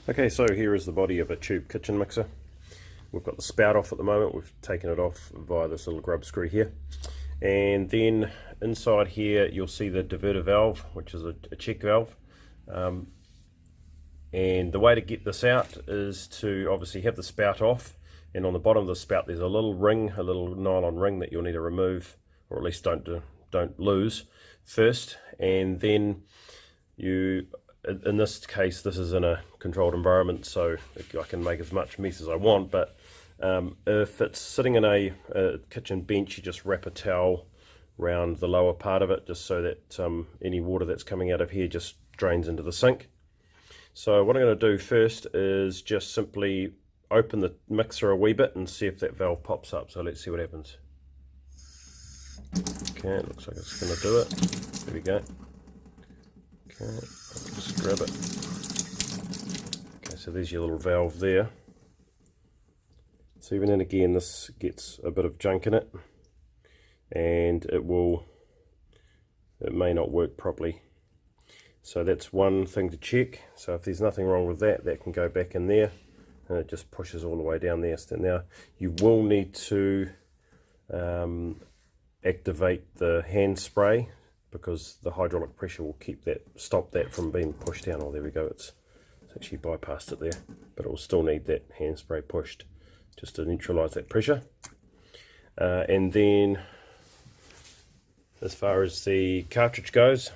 Okay, so here is the body of a tube kitchen mixer. We've got the spout off at the moment. We've taken it off via this little grub screw here. And then inside here you'll see the diverter valve, which is a check valve. And the way to get this out is to obviously have the spout off, and on the bottom of the spout there's a little ring, a little nylon ring that you'll need to remove, or at least don't lose first. And then you, in this case, this is in a controlled environment, so I can make as much mess as I want, but if it's sitting in a kitchen bench, you just wrap a towel around the lower part of it, just so that any water that's coming out of here just drains into the sink. So what I'm going to do first is just simply open the mixer a wee bit and see if that valve pops up. So let's see what happens. Okay, it looks like it's going to do it. There we go. Okay, I'll just grab it. Okay, so there's your little valve there. So even and again, this gets a bit of junk in it, and it may not work properly. So that's one thing to check. So if there's nothing wrong with that, that can go back in there, and it just pushes all the way down there. So now you will need to activate the hand spray, because the hydraulic pressure will stop that from being pushed down. Oh, there we go, it's actually bypassed it there, but it will still need that hand spray pushed just to neutralize that pressure. And then as far as the cartridge goes,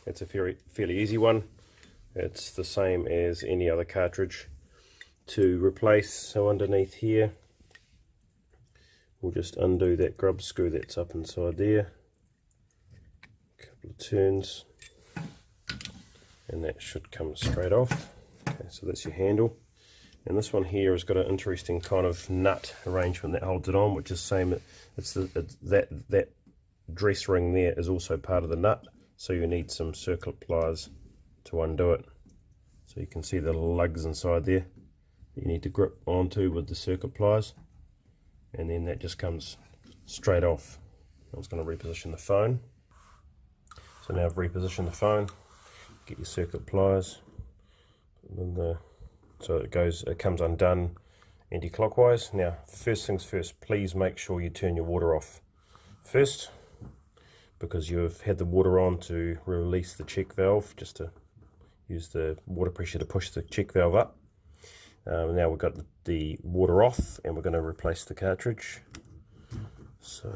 it's a fairly easy one. It's the same as any other cartridge to replace. So underneath here, we'll just undo that grub screw that's up inside there. A couple of turns, and that should come straight off. Okay, so that's your handle. And this one here has got an interesting kind of nut arrangement that holds it on, which is same. That dress ring there is also part of the nut. So you need some circlip pliers to undo it. So you can see the lugs inside there that you need to grip onto with the circuit pliers, and then that just comes straight off. I was going to reposition the phone. So now I've repositioned the phone. Get your circuit pliers, so it comes undone anti-clockwise. Now, first things first, please make sure you turn your water off first, because you've had the water on to release the check valve, just to use the water pressure to push the check valve up. Now we've got the water off, and we're going to replace the cartridge. So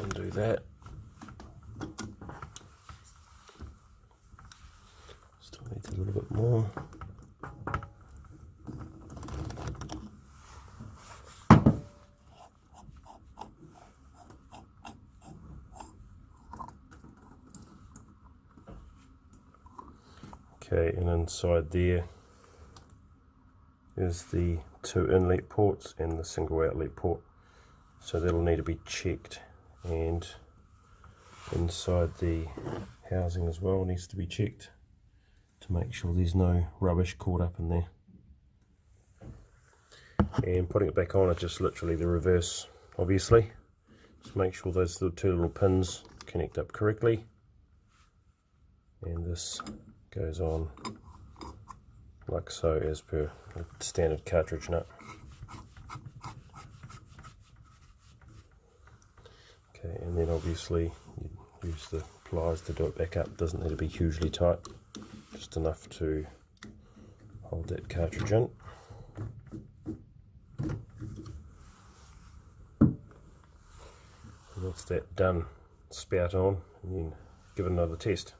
undo that. Still needs a little bit more. Okay, and inside there is the two inlet ports and the single outlet port, so that'll need to be checked, and inside the housing as well needs to be checked to make sure there's no rubbish caught up in there. And putting it back on is just literally the reverse, obviously. Just make sure those two little pins connect up correctly, and this goes on like so, as per a standard cartridge nut. Okay, and then obviously you use the pliers to do it back up. Doesn't need to be hugely tight, just enough to hold that cartridge in. And once that's done, spout on, and then give it another test.